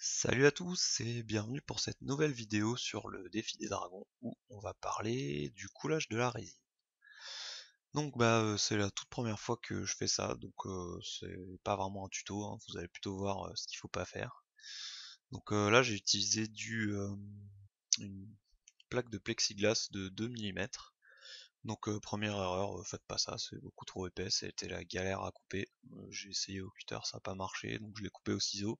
Salut à tous et bienvenue pour cette nouvelle vidéo sur le défi des dragons où on va parler du coulage de la résine. Donc c'est la toute première fois que je fais ça, donc c'est pas vraiment un tuto, hein, vous allez plutôt voir ce qu'il faut pas faire. Donc là j'ai utilisé une plaque de plexiglas de 2 mm. Donc première erreur, faites pas ça, c'est beaucoup trop épais, c'était la galère à couper. J'ai essayé au cutter, ça n'a pas marché, donc je l'ai coupé au ciseau,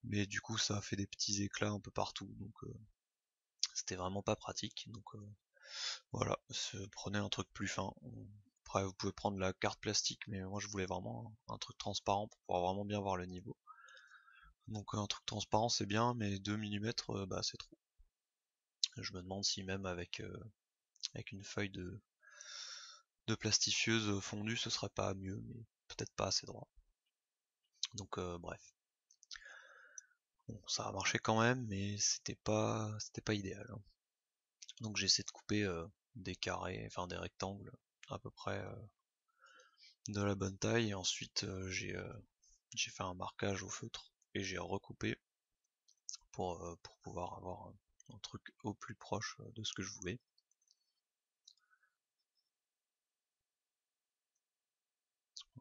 mais du coup ça a fait des petits éclats un peu partout, donc c'était vraiment pas pratique. Donc voilà, prenez un truc plus fin. Après vous pouvez prendre la carte plastique, mais moi je voulais vraiment un truc transparent pour pouvoir vraiment bien voir le niveau. Donc un truc transparent c'est bien, mais 2 mm c'est trop. Je me demande si même avec une feuille de plastifieuse fondue ce serait pas mieux, mais peut-être pas assez droit. Donc bref. Bon, ça a marché quand même, mais c'était pas idéal, hein. Donc j'ai essayé de couper des carrés, enfin des rectangles à peu près de la bonne taille, et ensuite j'ai fait un marquage au feutre et j'ai recoupé pour pouvoir avoir un truc au plus proche de ce que je voulais.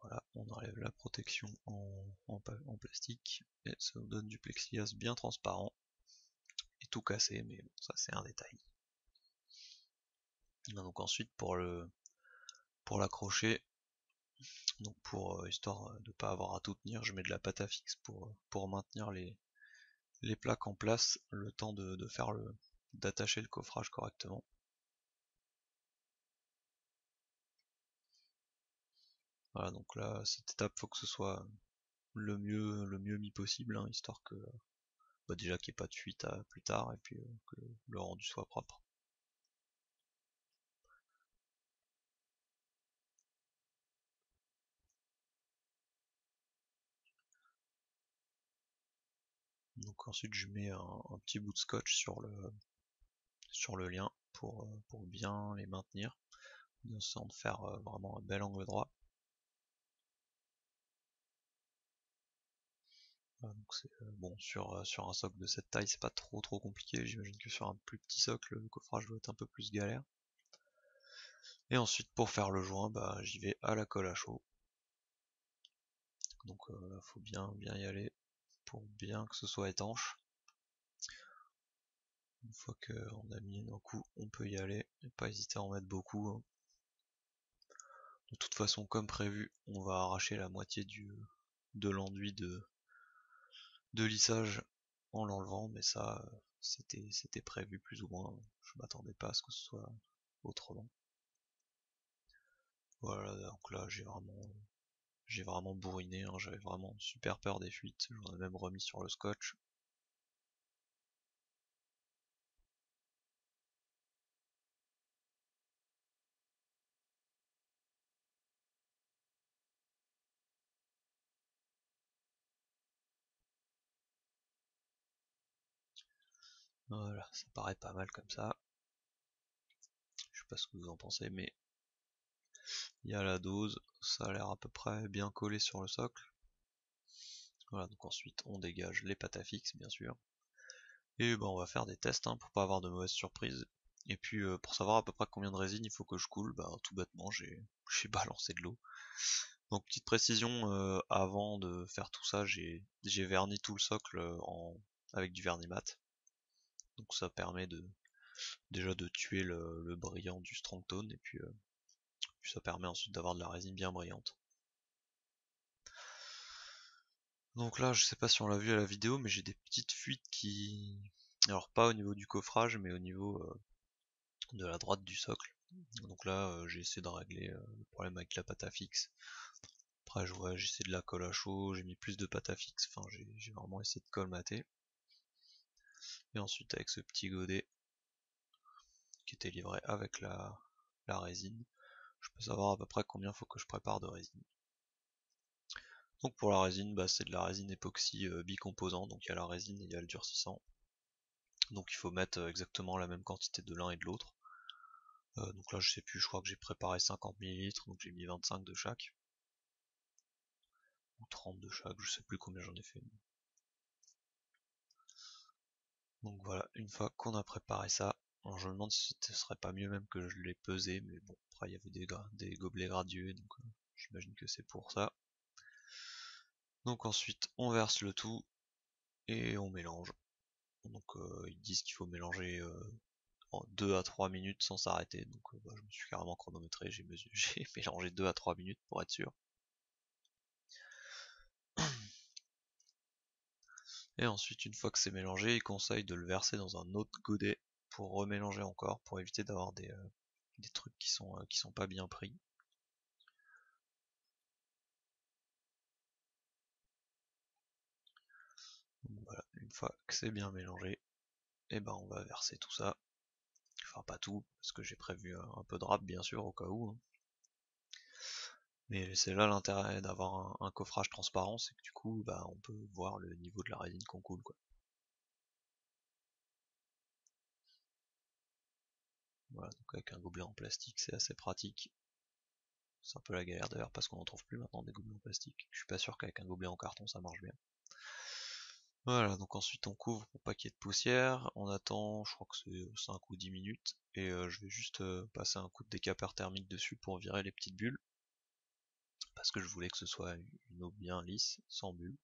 Voilà, on enlève la protection en plastique et ça nous donne du plexiglas bien transparent et tout cassé, mais bon, ça c'est un détail. Donc ensuite pour l'accrocher, donc pour histoire de pas avoir à tout tenir, je mets de la pâte à fixe pour maintenir les plaques en place le temps de faire d'attacher le coffrage correctement. Voilà, donc là cette étape faut que ce soit le mieux mis possible, hein, histoire que déjà qu'il n'y ait pas de fuite plus tard et puis que le rendu soit propre. Donc ensuite je mets un petit bout de scotch sur le lien pour bien les maintenir, sans faire vraiment un bel angle droit. Voilà, donc c'est bon sur un socle de cette taille c'est pas trop compliqué, j'imagine que sur un plus petit socle le coffrage doit être un peu plus galère. Et ensuite pour faire le joint, j'y vais à la colle à chaud. Donc là faut bien y aller pour bien que ce soit étanche. Une fois qu'on a mis un coup, on peut y aller et pas hésiter à en mettre beaucoup, hein. De toute façon, comme prévu, on va arracher la moitié de l'enduit de lissage en l'enlevant, mais ça, c'était prévu plus ou moins. Je m'attendais pas à ce que ce soit autrement. Voilà, donc là j'ai vraiment bourriné, hein, j'avais vraiment super peur des fuites, j'en ai même remis sur le scotch. Voilà, ça paraît pas mal comme ça. Je sais pas ce que vous en pensez, mais il y a la dose, ça a l'air à peu près bien collé sur le socle. Voilà, donc ensuite on dégage les pâtes à fixe bien sûr. Et on va faire des tests, hein, pour pas avoir de mauvaises surprises. Et puis pour savoir à peu près combien de résine il faut que je coule, tout bêtement j'ai balancé de l'eau. Donc petite précision, avant de faire tout ça, j'ai verni tout le socle avec du vernis mat. Donc ça permet déjà de tuer le brillant du strong tone et puis ça permet ensuite d'avoir de la résine bien brillante. Donc là, je sais pas si on l'a vu à la vidéo, mais j'ai des petites fuites alors pas au niveau du coffrage, mais au niveau de la droite du socle. Donc là, j'ai essayé de régler le problème avec la pâte à fixe. Après, j'ai essayé de la colle à chaud, j'ai mis plus de pâte à fixe, enfin j'ai vraiment essayé de colmater. Et ensuite avec ce petit godet qui était livré avec la résine, je peux savoir à peu près combien faut que je prépare de résine. Donc pour la résine, c'est de la résine époxy bicomposant, donc il y a la résine et il y a le durcissant. Donc il faut mettre exactement la même quantité de l'un et de l'autre. Donc là je sais plus, je crois que j'ai préparé 50 ml, donc j'ai mis 25 de chaque. Ou 30 de chaque, je sais plus combien j'en ai fait. Donc voilà, une fois qu'on a préparé ça, alors je me demande si ce serait pas mieux même que je l'ai pesé, mais bon, après il y avait des gobelets gradués, donc j'imagine que c'est pour ça. Donc ensuite, on verse le tout et on mélange. Donc ils disent qu'il faut mélanger en 2 à 3 minutes sans s'arrêter, donc bah, je me suis carrément chronométré, j'ai mélangé 2 à 3 minutes pour être sûr. Et ensuite, une fois que c'est mélangé, ils conseillent de le verser dans un autre godet pour remélanger encore, pour éviter d'avoir des trucs qui sont pas bien pris. Donc voilà, une fois que c'est bien mélangé, et ben on va verser tout ça. Enfin pas tout, parce que j'ai prévu un peu de râpe bien sûr au cas où, hein. Mais c'est là l'intérêt d'avoir un coffrage transparent, c'est que du coup bah on peut voir le niveau de la résine qu'on coule quoi. Voilà, donc avec un gobelet en plastique c'est assez pratique. C'est un peu la galère d'ailleurs parce qu'on en trouve plus maintenant des gobelets en plastique. Je suis pas sûr qu'avec un gobelet en carton ça marche bien. Voilà, donc ensuite on couvre pour pas qu'il y ait de poussière, on attend, je crois que c'est 5 ou 10 minutes, et je vais juste passer un coup de décapeur thermique dessus pour virer les petites bulles, parce que je voulais que ce soit une eau bien lisse, sans bulles.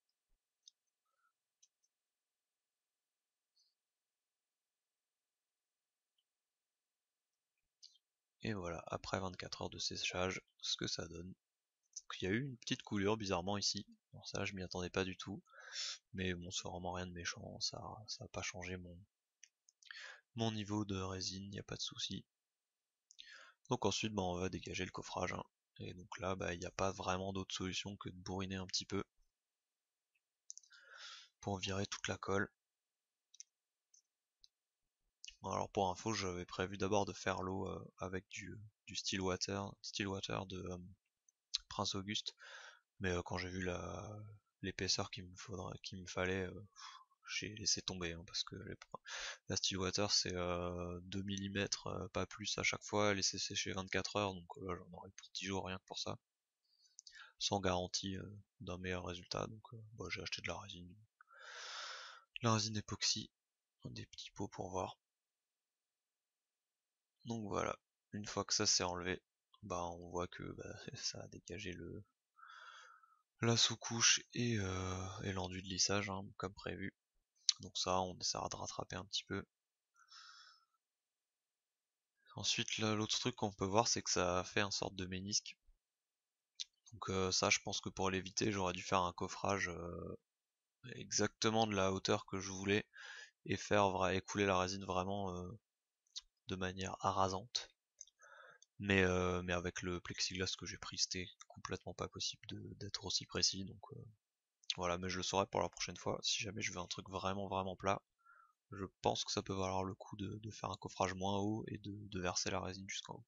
Et voilà, après 24 heures de séchage, ce que ça donne. Donc, il y a eu une petite coulure bizarrement ici, alors ça je m'y attendais pas du tout, mais bon c'est vraiment rien de méchant, ça a pas changé mon niveau de résine, il n'y a pas de souci. Donc ensuite bah, on va dégager le coffrage, hein. Et donc là bah, il n'y a pas vraiment d'autre solution que de bourriner un petit peu pour virer toute la colle. Alors pour info j'avais prévu d'abord de faire l'eau avec du still water de Prince Auguste, mais quand j'ai vu l'épaisseur qu'il me fallait, j'ai laissé tomber, hein, parce que la still water c'est 2 mm, pas plus à chaque fois, laisser sécher 24 heures, donc là j'en aurais pour 10 jours rien que pour ça, sans garantie d'un meilleur résultat, donc bah, j'ai acheté de la résine époxy, des petits pots pour voir. Donc voilà, une fois que ça s'est enlevé, bah on voit que bah, ça a dégagé la sous-couche et l'enduit de lissage, hein, comme prévu. Donc ça, on essaiera de rattraper un petit peu. Ensuite, l'autre truc qu'on peut voir, c'est que ça a fait un sorte de ménisque. Donc ça, je pense que pour l'éviter, j'aurais dû faire un coffrage exactement de la hauteur que je voulais et écouler la résine vraiment de manière arasante. Mais avec le plexiglas que j'ai pris, c'était complètement pas possible d'être aussi précis. Donc voilà, mais je le saurai pour la prochaine fois. Si jamais je veux un truc vraiment vraiment plat, je pense que ça peut valoir le coup de faire un coffrage moins haut et de verser la résine jusqu'en haut.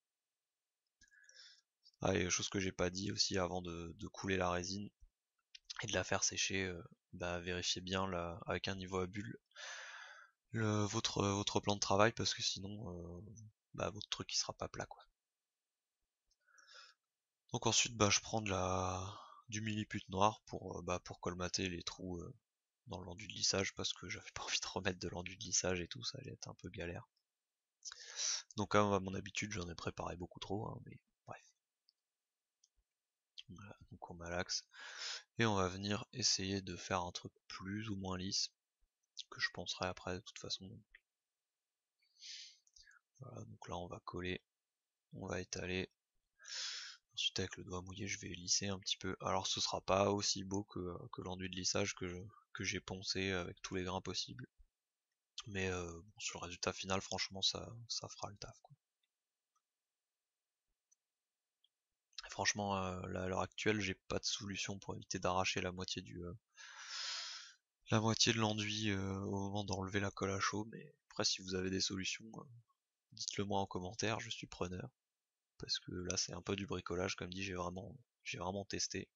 Ah, et chose que j'ai pas dit aussi avant de couler la résine et de la faire sécher, bah, vérifiez bien avec un niveau à bulle votre plan de travail, parce que sinon bah, votre truc il sera pas plat quoi. Donc ensuite bah, je prends du milliput noir pour colmater les trous dans l'enduit de lissage, parce que j'avais pas envie de remettre de l'enduit de lissage et tout, ça allait être un peu galère. Donc comme à mon habitude j'en ai préparé beaucoup trop, hein, mais bref. Voilà, donc on malaxe et on va venir essayer de faire un truc plus ou moins lisse, que je penserai après de toute façon. Voilà, donc là on va coller, on va étaler. Ensuite avec le doigt mouillé je vais lisser un petit peu. Alors ce sera pas aussi beau que l'enduit de lissage que j'ai poncé avec tous les grains possibles. Mais bon, sur le résultat final franchement ça fera le taf quoi. Et franchement là, à l'heure actuelle j'ai pas de solution pour éviter d'arracher la moitié de l'enduit au moment d'enlever la colle à chaud. Mais après si vous avez des solutions, dites-le moi en commentaire, je suis preneur. Parce que là c'est un peu du bricolage, comme dit, j'ai vraiment testé.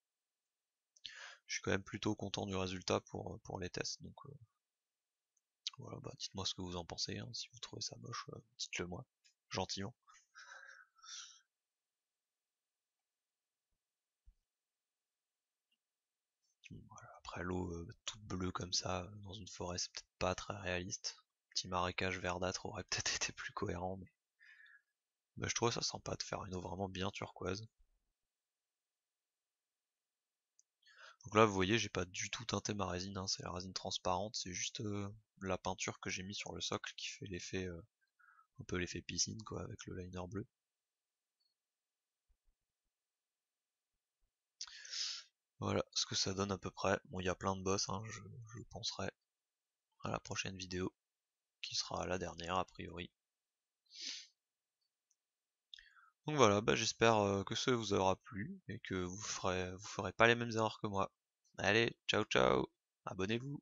Je suis quand même plutôt content du résultat pour les tests, donc voilà, bah dites-moi ce que vous en pensez, hein. Si vous trouvez ça moche, dites-le moi, gentiment. Voilà, après l'eau toute bleue comme ça dans une forêt, c'est peut-être pas très réaliste. petit marécage verdâtre aurait peut-être été plus cohérent, mais bah, je trouve ça sympa de faire une eau vraiment bien turquoise. Donc là, vous voyez, j'ai pas du tout teinté ma résine, hein, c'est la résine transparente, c'est juste la peinture que j'ai mis sur le socle qui fait l'effet, un peu l'effet piscine quoi, avec le liner bleu. Voilà ce que ça donne à peu près. Bon, il y a plein de boss, hein, je penserai à la prochaine vidéo, qui sera la dernière a priori. Donc voilà, bah j'espère que ça vous aura plu et que vous ferez pas les mêmes erreurs que moi. Allez, ciao ciao, abonnez-vous.